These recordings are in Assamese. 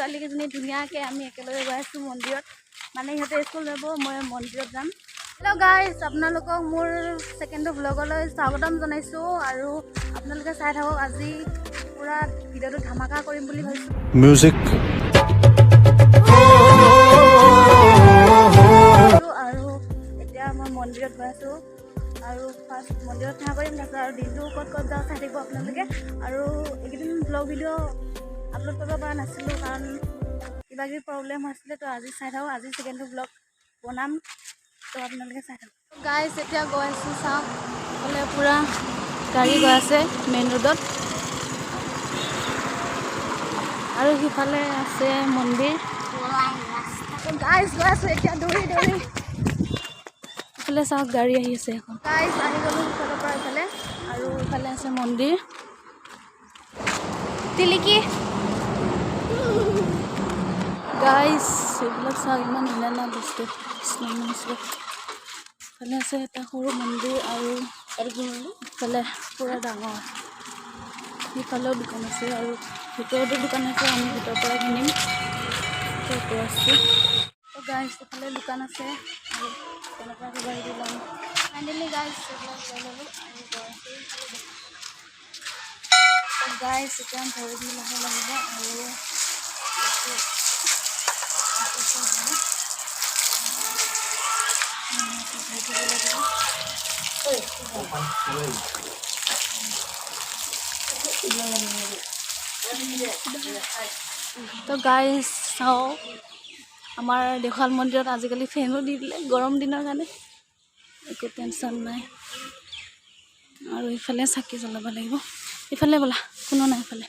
ছোৱালীকেইজনী ধুনীয়াকৈ আমি একেলগে গৈ আছোঁ মন্দিৰত। মানে ইহঁতে স্কুল যাব, মই মন্দিৰত যাম। হেল্ল' গাইজ, আপোনালোকক মোৰ ছেকেণ্ড ভ্লগলৈ স্বাগতম জনাইছোঁ। আৰু আপোনালোকে চাই থাকক, আজি পুৰা ভিডিঅ'টো ধামাকা কৰিম বুলি ভাবিছোঁ। মিউজিক আৰু এতিয়া মই মন্দিৰত গৈ আছোঁ। আৰু ফাৰ্ষ্ট মন্দিৰত সেৱা কৰিম, তাৰপিছত আৰু দিনটো ক'ত ক'ত যাওঁ চাই থাকিব আপোনালোকে। আৰু এইকেইদিন ব্লগ ভিডিঅ' আপলোড কৰিব পৰা নাছিলোঁ, কাৰণ কিবা কিবি প্ৰব্লেম হৈছিলে। তো আজি চাই থাকক, আজি ছেকেণ্ড ব্লগ বনাম, তো আপোনালোকে চাই থাকক। গাইজ এতিয়া গৈ আছোঁ, চাওক এইফালে পূৰা গাড়ী গৈ আছে মেইন ৰোডত, আৰু সিফালে আছে মন্দিৰ। গাইজ গৈ আছোঁ এতিয়া দৌৰি দৌৰি। ইফালে চাওক গাড়ী আহি আছে এখন। গাইজ আহি গ'লোঁ সিফালৰ পৰা ইফালে, আৰু ইফালে আছে মন্দিৰ। তিলিকি গাইজ এইবিলাক চাওক, ইমান ধুনীয়া ধুনীয়া বস্তু ইফালে আছে এটা সৰু মন্দিৰ, আৰু ইফালে পূৰা ডাঙৰ। সিফালেও দোকান আছে, আৰু ভিতৰতো দোকান আছে, আমি ভিতৰৰ পৰা কিনিম। গাইজ ইফালে দোকান আছে, আৰু দোকানৰ পৰা কিবা কিবি ল'ম। ফাইনেলি গাইজ এইবিলাক লৈ ল'লোঁ, আৰু গৈ আছোঁ। গাইজ এতিয়া ভৰি দি লাহে লাগিব, আৰু তো গাইজ চাওক, আমাৰ দেওশাল মন্দিৰত আজিকালি ফেনো দি দিলে গৰম দিনৰ কাৰণে, একো টেনশ্যন নাই। আৰু ইফালে চাকি জ্বলাব লাগিব, ইফালে ব'লা, কোনো নাই ইফালে।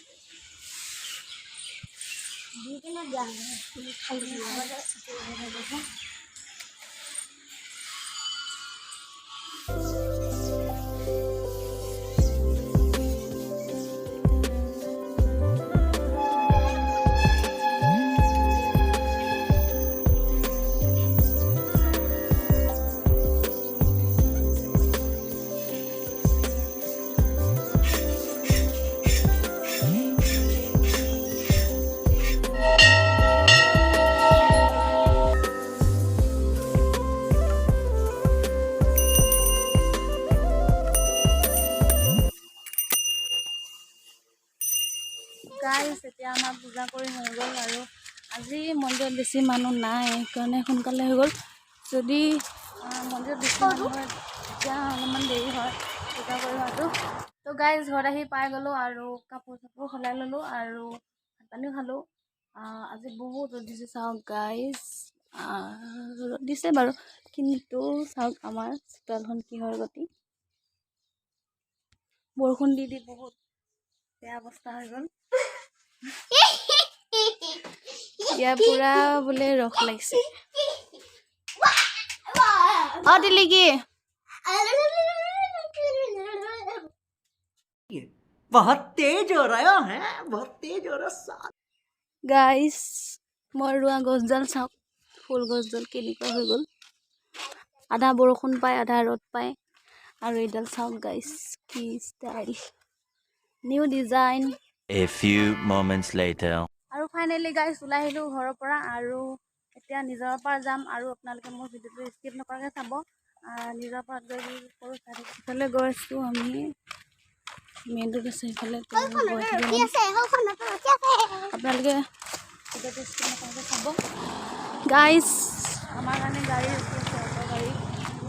গাইজ এতিয়া আমাৰ পূজা কৰি হৈ গ'ল, আৰু আজি মন্দিৰত বেছি মানুহ নাই, সেইকাৰণে সোনকালে হৈ গ'ল। যদি মন্দিৰত বেছি মানুহ হয় তেতিয়া অলপমান দেৰি হয় পূজা কৰি হোৱাটো। তো গাইজ ঘৰত আহি পাই গ'লোঁ, আৰু কাপোৰ চাপোৰ সলাই ল'লোঁ, আৰু ভাত পানীও খালোঁ। আজি বহুত ৰ'দ দিছে চাওক গাইজ, ৰ'দ দিছে বাৰু, কিন্তু চাওক আমাৰ চোতালখন কিহৰ গতি, বৰষুণ দি দি বহুত বেয়া অৱস্থা হৈ গ'ল। ইয়াৰ পুৰা বোলে ৰস লাগিছে। অ তিলিকি बहुत तेज हो रहा है, बहुत तेज हो रहा। গাইজ মই ৰোৱা গছডাল চাওক, ফুল গছডাল কেনেকুৱা হৈ গ'ল, আধা বৰষুণ পায় আধা ৰ'দ পায়। আৰু এইডাল চাওক গাইজ, কি style, new design. A few moments later. আৰু ফাইনেলি গাইজ ওলাই আহিলোঁ ঘৰৰ পৰা, আৰু এতিয়া নিজৰ পৰা যাম। আৰু আপোনালোকে মোৰ ভিডিঅ'টো স্কিপ নকৰাকৈ চাব। নিজৰ পৰা গৈ সৰু সিফালে গৈ আছোঁ আমি, মেইন ৰোড আছে সিফালে, আপোনালোকে ভিডিঅ'টো স্কিপ নকৰাকৈ চাব। গাইজ আমাৰ কাৰণে গাড়ী ৰখি আছে, অটো গাড়ী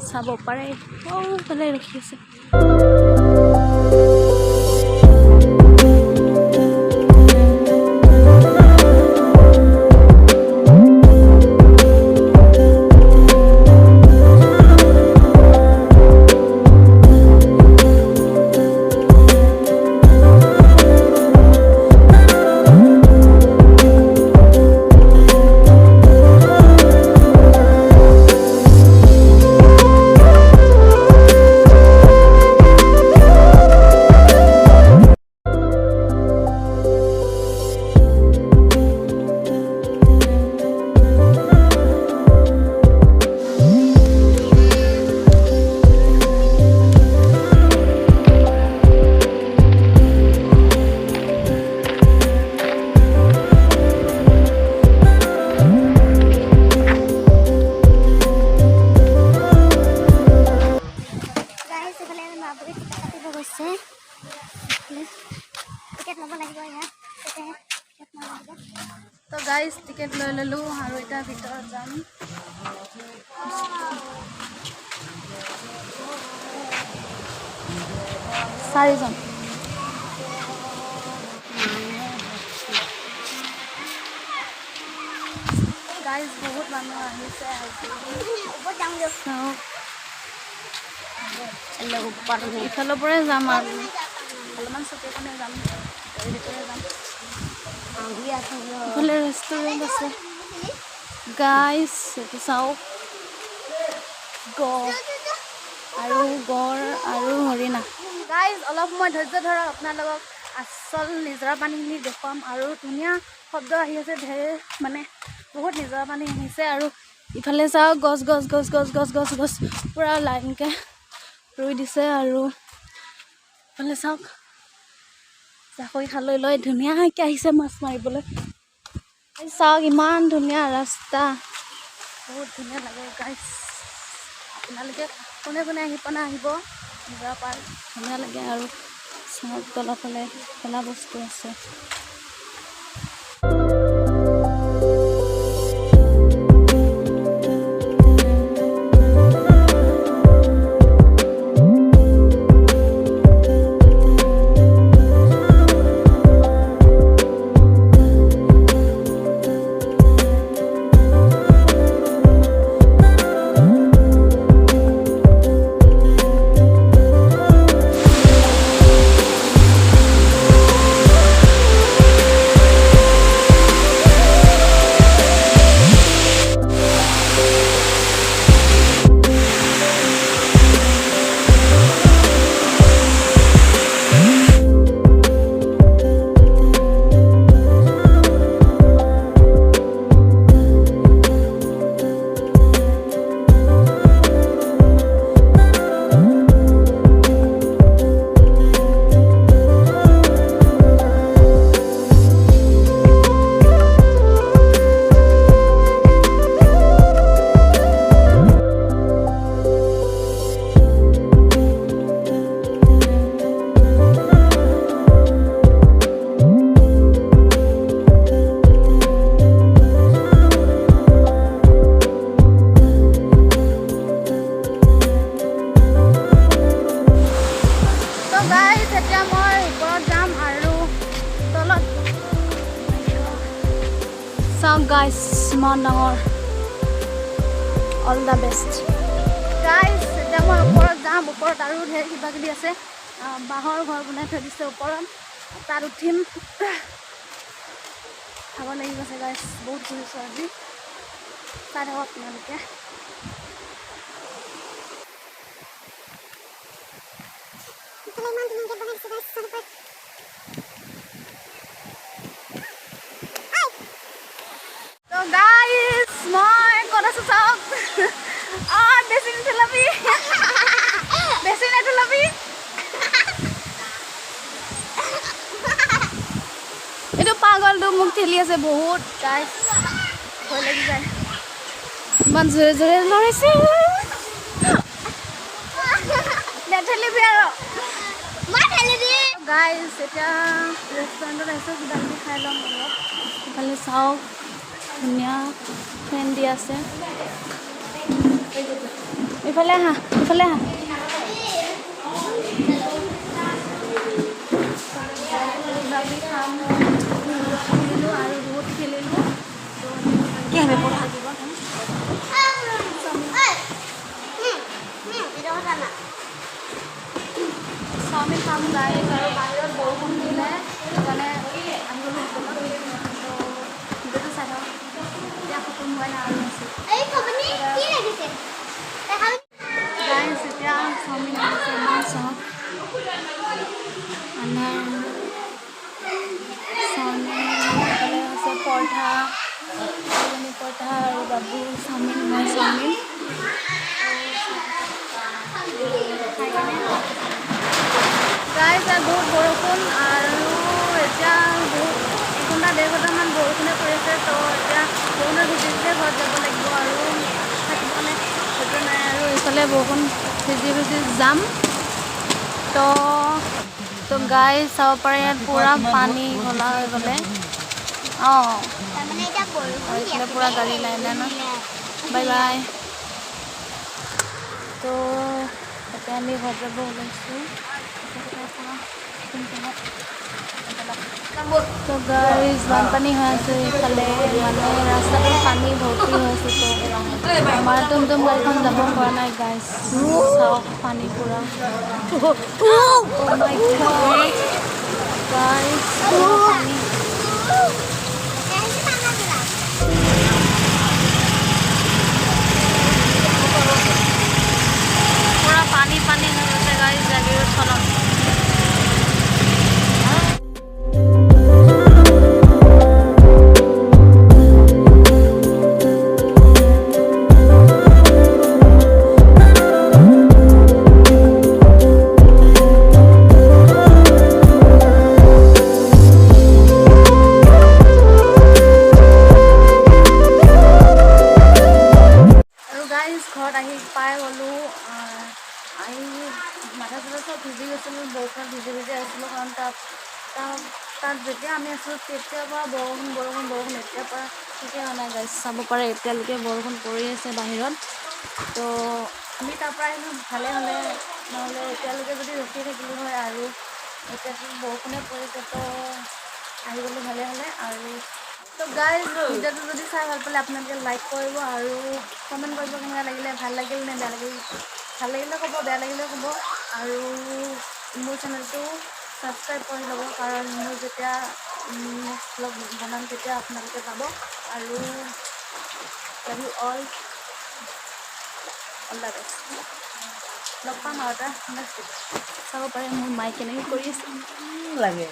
চাব পাৰে, সৌফালে ৰখি আছে। লৈ ল'লোঁ আৰু এতিয়া ভিতৰত যাম। চাৰিজন গাইজ বহুত মানুহ আহিছে ইফালৰ পৰাই যাম আৰু অলপমান চকীখনে যাম ভিতৰে যাম। ইফালে ৰেষ্টুৰেণ্ট আছে গাইজ এইটো চাওক গড় আৰু হৰিণা। গাইজ অলপ সময় ধৈৰ্য ধৰক আপোনালোকক আচল নিজৰা পানীখিনি দেখুৱাম আৰু ধুনীয়া শব্দ আহি আছে ঢেৰ মানে বহুত নিজৰা পানী আহিছে আৰু ইফালে চাওক গছ গছ গছ গছ গছ গছ গছ পূৰা লাইনকৈ ৰুই দিছে আৰু ইফালে চাওক জাকৈ খালৈ লৈ ধুনীয়াকৈ আহিছে মাছ মাৰিবলৈ। চাওক ইমান ধুনীয়া ৰাস্তা বহুত ধুনীয়া লাগে গাইজ। আপোনালোকে কোনে কোনে আহি পোৱা নাই আহিব নিজৰা পাৰ ধুনীয়া লাগে আৰু চাওক তলৰ ফালে খেলা বস্তু আছে। Guys, ইমান ডাঙৰ অল দ্য বেষ্ট গাইজ। এতিয়া মই ওপৰত যাম, ওপৰত আৰু ঢেৰ কিবা কিবি আছে, বাঁহৰ ঘৰ বনাই থৈ দিছে ওপৰত, তাত উঠিম খাব লাগিব আছে গাইজ। বহুত ঘূৰিছোঁ আজি, চাই থাকক আপোনালোকে। Guys, মই ক'ত আছোঁ চাওক। বেছি নঠেলাবি, বেছি নঠেলাবি। এইটো পাগলটো মোক ঠেলি আছে বহুত গাইজ, ভয় লাগি যায় ইমান জোৰে জোৰে লৰাইছে। নেঠেলিবি আৰু গাইজ। এতিয়া ৰেষ্টুৰেণ্টত আহিছোঁ, কিবা কিবি খাই ল'ম অলপ। ইফালে চাওক ধুনীয়া ফেন দি আছে। ইফালে আহা, ইফালে আহা। খাম খেলিলোঁ আৰু বহুত খেলিলোঁ। কি হবে পঢ়া লাগিব চাওমিন খাম গাইজ। আৰু বাহিৰত বৰষুণ দিলে সেইকাৰণে আহিবলৈ ভিডিঅ'টো চাই থাকক। এতিয়া খতম হোৱা নাই আৰু আছে গাইজ। এতিয়া চাওমিন আহিছে, ইমান চাওক চাওমিন আছে, পৰঠা পৰঠা আৰু বাবু চাওমিন, মই চাওমিন গাইজ। বহুত বৰষুণ আৰু এতিয়া বহুত এঘণ্টা ডেৰ ঘণ্টামান বৰষুণে পৰি আছে, তো এতিয়া বৰষুণৰ ভিজিতে ঘৰত যাব লাগিব আৰু থাকিবলৈ সেইটো নাই আৰু এইফালে বৰষুণ ভিজি ভিজি যাম। তো গাইজ চাব পাৰে ইয়াত পূৰা পানী ঘোলা হৈ গ'লে। তাৰমানে এতিয়া और इसलिए पूरा गाड़ी लाइन है ना बाय बाय तो এতিয়া আমি ঘৰ যাব ওলাইছোঁ তো গাইজ বানপানী হৈ আছে এইফালে মানে ৰাস্তাটো পানী ভৰ্তি হৈ আছে তো আমাৰ টমটম গাড়ীখন যাব পৰা নাই গাইজ চাওক পানী পূৰা গাইজ পানী पूरा पानी पानी हो गया गाइस जागीरोड खनम ঘৰত আহি পাই গ'লোঁ আহি মাথা চাথা চব ভিজি গৈছিলোঁ বৰষুণত ভিজি আছিলোঁ কাৰণ তাত যেতিয়া আমি আছিলোঁ তেতিয়াৰ পৰা বৰষুণ এতিয়াৰ পৰা ঠিকে হোৱা নাই গাইছ চাব পাৰে এতিয়ালৈকে বৰষুণ পৰি আছে বাহিৰত তো আমি তাৰ পৰা আহিলোঁ ভালে হ'লে নহ'লে এতিয়ালৈকে যদি ৰখি থাকিলোঁ হয় আৰু এতিয়াতো বৰষুণে পৰিছে তো আহি গ'লোঁ ভালে হ'লে আৰু তো গাইজ ভিডিঅ'টো যদি চাই ভাল পালে আপোনালোকে লাইক কৰিব আৰু কমেণ্ট কৰিব কেনেকুৱা লাগিলে ভাল লাগিল নে বেয়া লাগিল ভাল লাগিলে ক'ব বেয়া লাগিলে ক'ব আৰু মোৰ চেনেলটো ছাবস্ক্ৰাইব কৰি ল'ব কাৰণ মোৰ যেতিয়া নেক্সট ব্লগ বনাম তেতিয়া আপোনালোকে পাব আৰু love you all the best লগ পাম আৰু এটা নেক্সট চাব পাৰে মোৰ মায়ে কেনেকৈ কৰি আছে লাগে